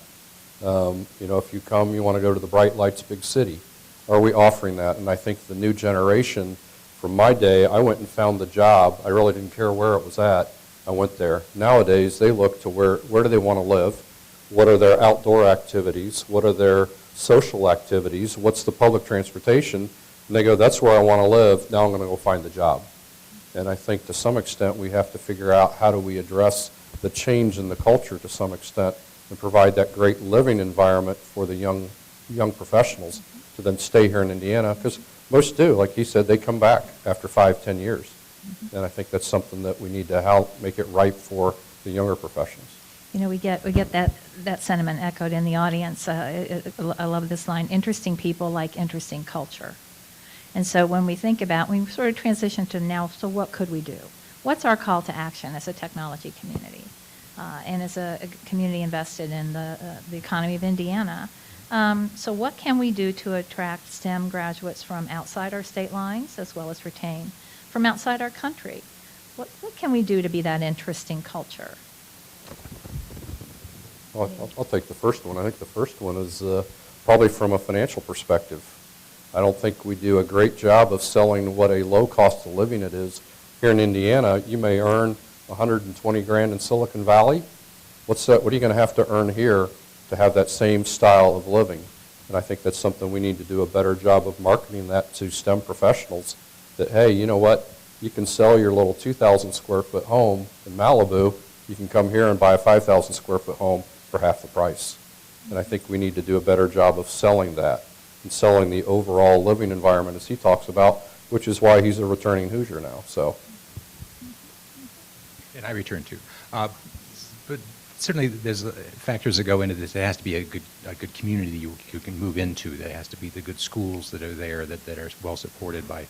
If you come, you want to go to the bright lights, big city. Are we offering that? And I think the new generation, from my day, I went and found the job. I really didn't care where it was at. I went there. Nowadays, they look to where do they want to live? What are their outdoor activities? What are their social activities? What's the public transportation? And they go, that's where I want to live. Now I'm going to go find the job. And I think to some extent we have to figure out how do we address the change in the culture to some extent and provide that great living environment for the young professionals to then stay here in Indiana, because most do. Like he said, they come back after 5-10 years. And I think that's something that we need to help make it ripe for the younger professionals. You know, we get that sentiment echoed in the audience. I love this line, interesting people like interesting culture. And so when we think about, we sort of transition to now, so what could we do? What's our call to action as a technology community and as a community invested in the economy of Indiana? So what can we do to attract STEM graduates from outside our state lines as well as retain from outside our country? What can we do to be that interesting culture? Well, I'll take the first one. I think the first one is probably from a financial perspective. I don't think we do a great job of selling what a low cost of living it is. Here in Indiana, you may earn $120,000 in Silicon Valley. What are you going to have to earn here to have that same style of living? And I think that's something we need to do a better job of marketing that to STEM professionals, that, hey, you know what? You can sell your little 2,000 square foot home in Malibu You can come here and buy a 5,000 square foot home for half the price. And I think we need to do a better job of selling that and selling the overall living environment as he talks about, which is why he's a returning Hoosier now. So, And I return too. But certainly there's factors that go into this. It has to be a good community you can move into. There has to be the good schools that are there that are well supported by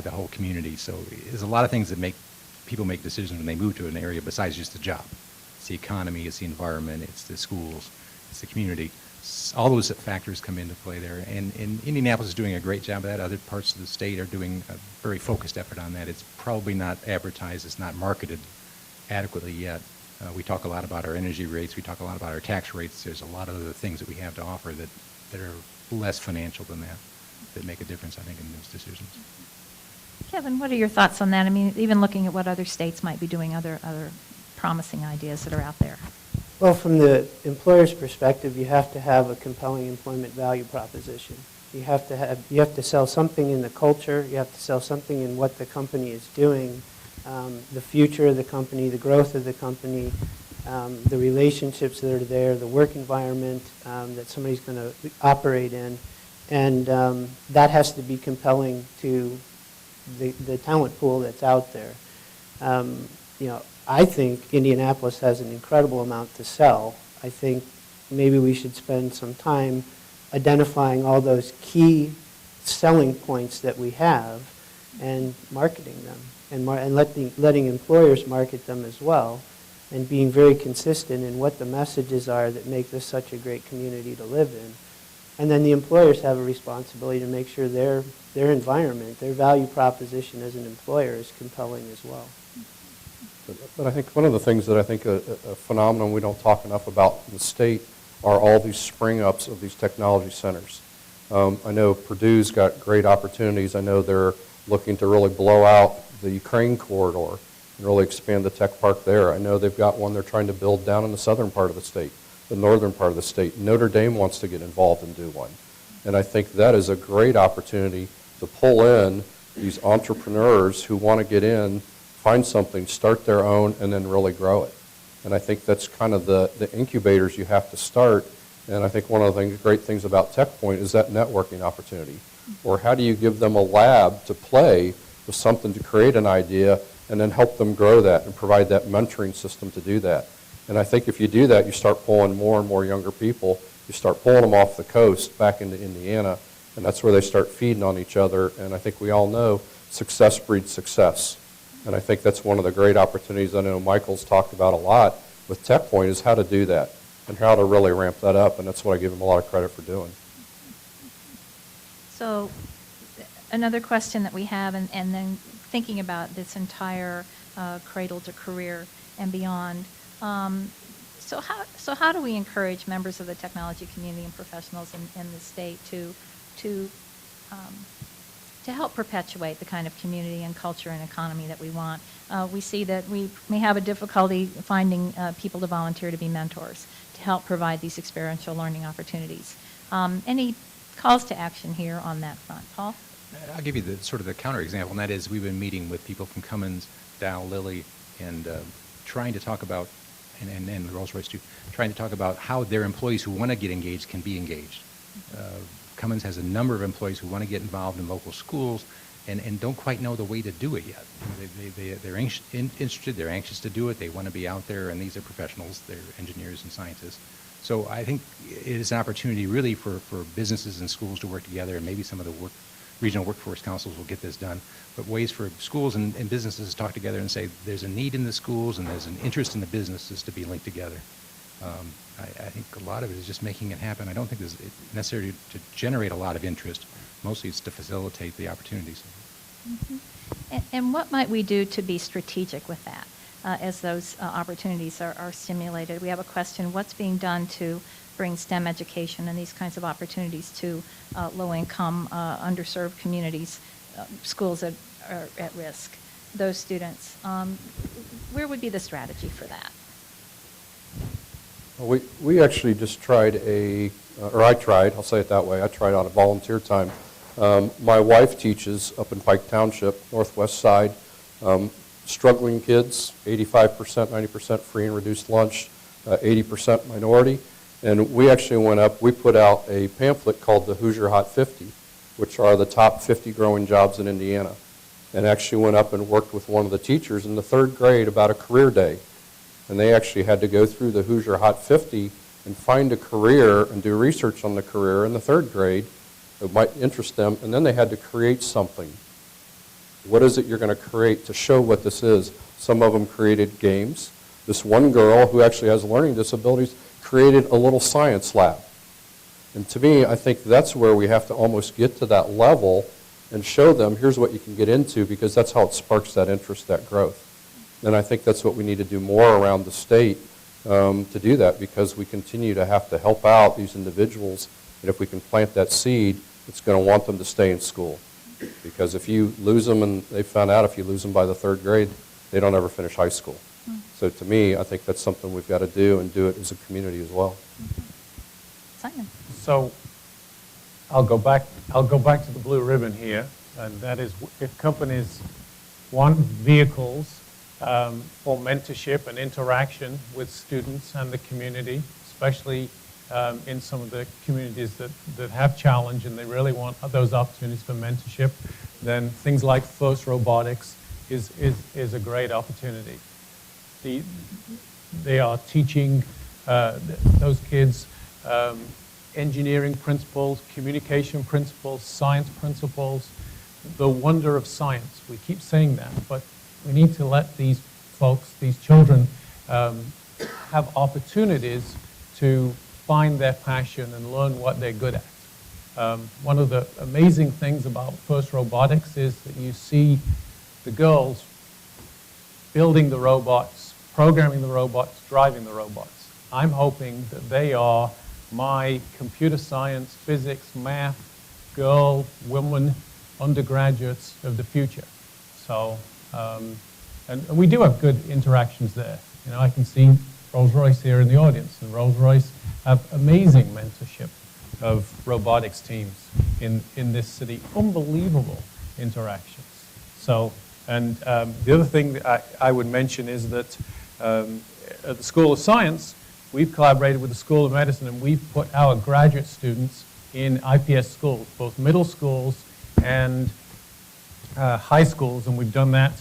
the whole community. So there's a lot of things that make people make decisions when they move to an area besides just the job. It's the economy, it's the environment, it's the schools, it's the community. All those factors come into play there. And Indianapolis is doing a great job of that. Other parts of the state are doing a very focused effort on that. It's probably not advertised, it's not marketed adequately yet. We talk a lot about our energy rates, we talk a lot about our tax rates. There's a lot of other things that we have to offer that are less financial than that make a difference, I think, in those decisions. Kevin, what are your thoughts on that? I mean, even looking at what other states might be doing, other promising ideas that are out there. Well, from the employer's perspective, you have to have a compelling employment value proposition. You have to sell something in the culture. You have to sell something in what the company is doing, the future of the company, the growth of the company, the relationships that are there, the work environment that somebody's going to operate in, and that has to be compelling to the talent pool that's out there. I think Indianapolis has an incredible amount to sell. I think maybe we should spend some time identifying all those key selling points that we have and marketing them and letting employers market them as well, and being very consistent in what the messages are that make this such a great community to live in. And then the employers have a responsibility to make sure their environment, their value proposition as an employer is compelling as well. but I think one of the things that I think a phenomenon we don't talk enough about in the state are all these spring ups of these technology centers. I know Purdue's got great opportunities. I know they're looking to really blow out the Ukraine corridor and really expand the tech park there. I know they've got one they're trying to build down in the southern part of the state, the northern part of the state. Notre Dame wants to get involved and do one. And I think that is a great opportunity to pull in these entrepreneurs who want to get in, find something, start their own, and then really grow it. And I think that's kind of the incubators you have to start. And I think one of the great things about TechPoint is that networking opportunity. Or how do you give them a lab to play with something to create an idea and then help them grow that and provide that mentoring system to do that. And I think if you do that, you start pulling more and more younger people. You start pulling them off the coast back into Indiana, and that's where they start feeding on each other. And I think we all know success breeds success. And I think that's one of the great opportunities I know Michael's talked about a lot with TechPoint is how to do that and how to really ramp that up. And that's what I give him a lot of credit for doing. So another question that we have, and then thinking about this entire Cradle to Career and beyond, so how do we encourage members of the technology community and professionals in the state to help perpetuate the kind of community and culture and economy that we want? We see that we may have a difficulty finding people to volunteer to be mentors, to help provide these experiential learning opportunities. Any calls to action here on that front? Paul? I'll give you the sort of the counterexample, and that is we've been meeting with people from Cummins, Dow, Lilly, and trying to talk about, and Rolls-Royce too, trying to talk about how their employees who want to get engaged can be engaged. Cummins has a number of employees who want to get involved in local schools and don't quite know the way to do it yet. They're interested, they're anxious to do it, they want to be out there, and these are professionals, they're engineers and scientists. So I think it is an opportunity really for businesses and schools to work together, and maybe some of the regional workforce councils will get this done, but ways for schools and businesses to talk together and say there's a need in the schools and there's an interest in the businesses to be linked together. I think a lot of it is just making it happen. I don't think it's necessary to generate a lot of interest. Mostly it's to facilitate the opportunities. Mm-hmm. And what might we do to be strategic with that as those opportunities are stimulated? We have a question, what's being done to bring STEM education and these kinds of opportunities to low-income, underserved communities, schools that are at risk, those students? Where would be the strategy for that? We actually just tried I'll say it that way, I tried on a volunteer time. My wife teaches up in Pike Township, northwest side. struggling kids, 85%, 90% free and reduced lunch, 80% minority. And we actually went up, we put out a pamphlet called the Hoosier Hot 50, which are the top 50 growing jobs in Indiana. And actually went up and worked with one of the teachers in the 3rd grade about a career day. And they actually had to go through the Hoosier Hot 50 and find a career and do research on the career in the 3rd grade that might interest them, and then they had to create something. What is it you're going to create to show what this is? Some of them created games. This one girl who actually has learning disabilities created a little science lab. And to me, I think that's where we have to almost get to that level and show them, here's what you can get into, because that's how it sparks that interest, that growth. And I think that's what we need to do more around the state to do that, because we continue to have to help out these individuals. And if we can plant that seed, it's going to want them to stay in school. Because if you lose them, and they found out if you lose them by the 3rd grade, they don't ever finish high school. So to me, I think that's something we've got to do, and do it as a community as well. Simon. So I'll go back to the blue ribbon here, and that is if companies want vehicles for mentorship and interaction with students and the community, especially in some of the communities that have challenge and they really want those opportunities for mentorship, then things like FIRST Robotics is a great opportunity. They are teaching those kids engineering principles, communication principles, science principles, the wonder of science. We keep saying that, but we need to let these folks, these children, have opportunities to find their passion and learn what they're good at. One of the amazing things about FIRST Robotics is that you see the girls building the robots, programming the robots, driving the robots. I'm hoping that they are my computer science, physics, math, girl, women, undergraduates of the future. So, and we do have good interactions there. You know, I can see Rolls-Royce here in the audience, and Rolls-Royce have amazing mentorship of robotics teams in this city. Unbelievable interactions. So, and the other thing that I would mention is that at the School of Science, we've collaborated with the School of Medicine, and we've put our graduate students in IPS schools, both middle schools and high schools, and we've done that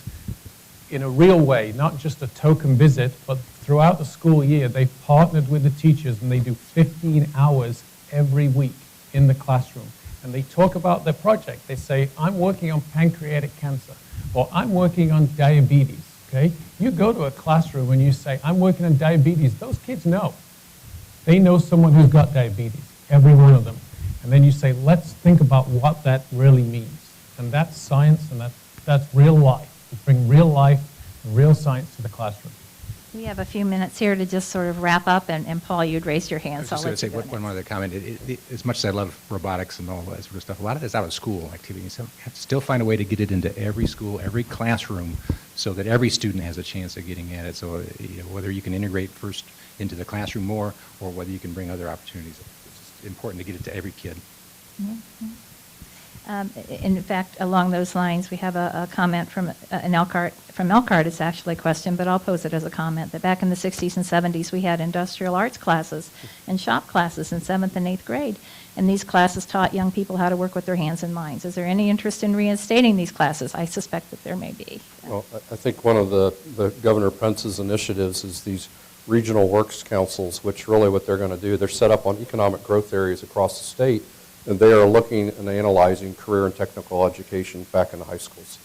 in a real way, not just a token visit, but throughout the school year, they've partnered with the teachers, and they do 15 hours every week in the classroom. And they talk about their project. They say, I'm working on pancreatic cancer, or I'm working on diabetes, okay? You go to a classroom and you say, I'm working on diabetes. Those kids know. They know someone who's got diabetes, every one of them. And then you say, let's think about what that really means. And that's science, and that's real life. You bring real life and real science to the classroom. We have a few minutes here to just sort of wrap up, and Paul, you'd raised your hand. I was just going to say one other comment. As much as I love robotics and all that sort of stuff, a lot of it's out of school activities. So you have to still find a way to get it into every school, every classroom, so that every student has a chance of getting at it. So you know, whether you can integrate first into the classroom more, or whether you can bring other opportunities, it's important to get it to every kid. Mm-hmm. In fact, along those lines, we have a comment from Elkhart. From Elkhart, it's actually a question, but I'll pose it as a comment, that back in the 60s and 70s, we had industrial arts classes and shop classes in 7th and 8th grade, and these classes taught young people how to work with their hands and minds. Is there any interest in reinstating these classes? I suspect that there may be. Well, I think one of the Governor Pence's initiatives is these regional works councils, which really what they're going to do, they're set up on economic growth areas across the state, and they are looking and analyzing career and technical education back in the high schools.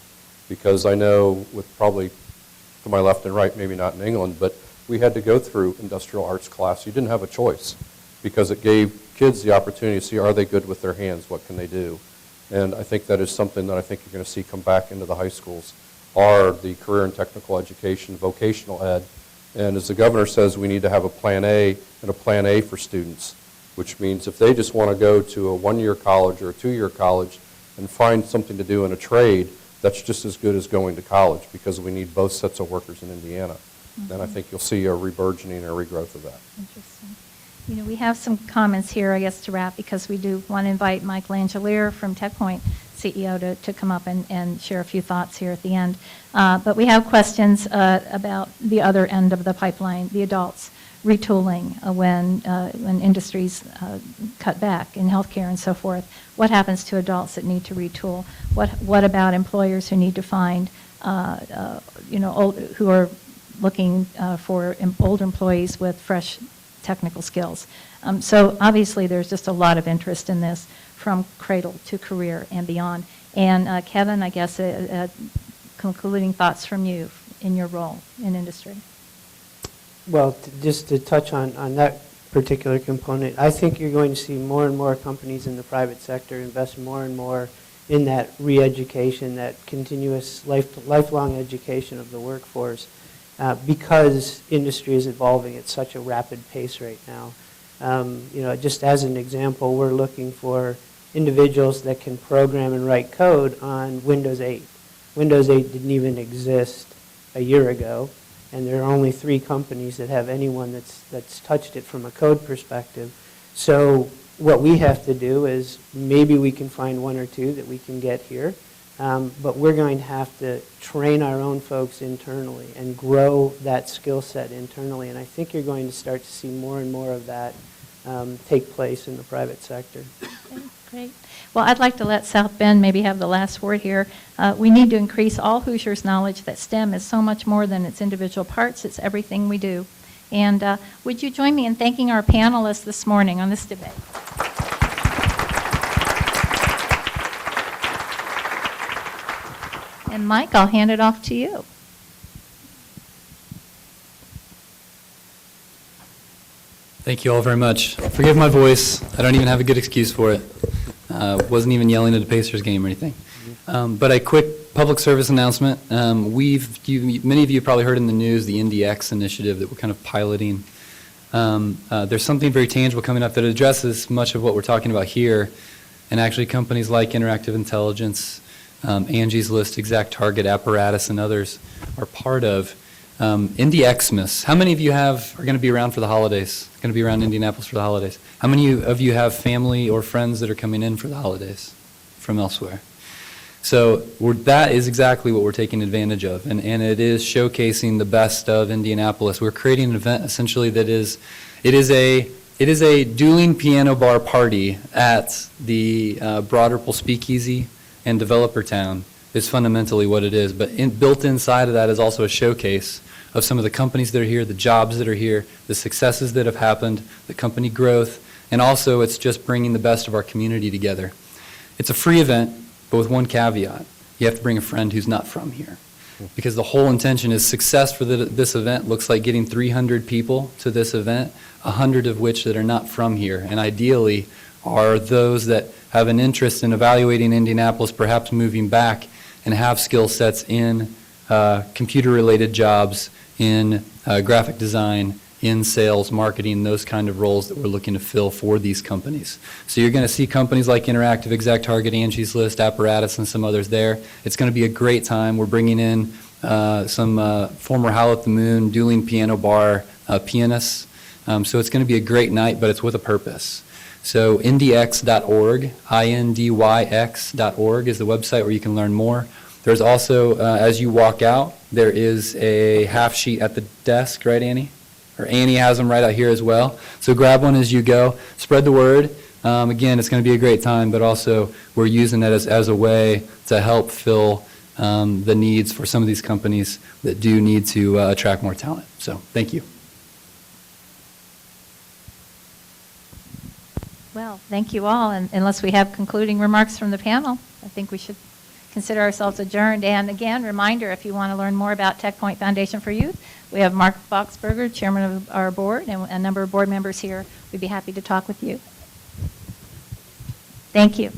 Because I know with probably to my left and right, maybe not in England, but we had to go through industrial arts class. You didn't have a choice because it gave kids the opportunity to see, are they good with their hands? What can they do? And I think that is something that I think you're going to see come back into the high schools, are the career and technical education, vocational ed. And as the governor says, we need to have a plan A and a plan A for students, which means if they just want to go to a one-year college or a two-year college and find something to do in a trade, that's just as good as going to college, because we need both sets of workers in Indiana. Mm-hmm. And I think you'll see a reburgeoning or regrowth of that. Interesting. You know, we have some comments here, I guess, to wrap, because we do want to invite Mike Langelier from TechPoint CEO to come up and share a few thoughts here at the end. But we have questions about the other end of the pipeline, the adults, retooling when industries cut back in healthcare and so forth. What happens to adults that need to retool? What about employers who need to find, who are looking for older employees with fresh technical skills? So obviously there's just a lot of interest in this from cradle to career and beyond. And Kevin, I guess concluding thoughts from you in your role in industry. Well, just to touch on that particular component, I think you're going to see more and more companies in the private sector invest more and more in that re-education, that continuous lifelong education of the workforce, because industry is evolving at such a rapid pace right now. Just as an example, we're looking for individuals that can program and write code on Windows 8. Windows 8 didn't even exist a year ago, and there are only 3 companies that have anyone that's touched it from a code perspective. So what we have to do is maybe we can find 1 or 2 that we can get here, but we're going to have to train our own folks internally and grow that skill set internally. And I think you're going to start to see more and more of that take place in the private sector. Okay, great. Well, I'd like to let South Bend maybe have the last word here. We need to increase all Hoosiers' knowledge that STEM is so much more than its individual parts. It's everything we do. And would you join me in thanking our panelists this morning on this debate? And Mike, I'll hand it off to you. Thank you all very much. Forgive my voice. I don't even have a good excuse for it. Wasn't even yelling at a Pacers game or anything. But a quick public service announcement. Many of you have probably heard in the news the IndieX initiative that we're kind of piloting. There's something very tangible coming up that addresses much of what we're talking about here, and actually companies like Interactive Intelligence, Angie's List, Exact Target, Apparatus, and others are part of. IndieXmas. How many of you are going to be around for the holidays? Going to be around Indianapolis for the holidays? How many of you have family or friends that are coming in for the holidays from elsewhere? So that is exactly what we're taking advantage of, and it is showcasing the best of Indianapolis. We're creating an event essentially that is a dueling piano bar party at the Broderpool Speakeasy and Developer Town. Is fundamentally what it is, but built inside of that is also a showcase of some of the companies that are here, the jobs that are here, the successes that have happened, the company growth, and also it's just bringing the best of our community together. It's a free event, but with one caveat. You have to bring a friend who's not from here, because the whole intention is success for this event looks like getting 300 people to this event, 100 of which that are not from here, and ideally are those that have an interest in evaluating Indianapolis, perhaps moving back, and have skill sets in computer-related jobs, in graphic design, in sales, marketing, those kind of roles that we're looking to fill for these companies. So you're going to see companies like Interactive, Exact Target, Angie's List, Apparatus, and some others there. It's going to be a great time. We're bringing in some former Howl at the Moon, dueling piano bar pianists. So it's going to be a great night, but it's with a purpose. So indiex.org, INDYX.org is the website where you can learn more. There's also, as you walk out, there is a half sheet at the desk, right, Annie? Or Annie has them right out here as well. So grab one as you go. Spread the word. Again, it's going to be a great time, but also we're using that as a way to help fill the needs for some of these companies that do need to attract more talent. So thank you. Well, thank you all, and unless we have concluding remarks from the panel, I think we should consider ourselves adjourned. And again, reminder, if you want to learn more about TechPoint Foundation for Youth, we have Mark Boxberger, chairman of our board, and a number of board members here. We'd be happy to talk with you. Thank you.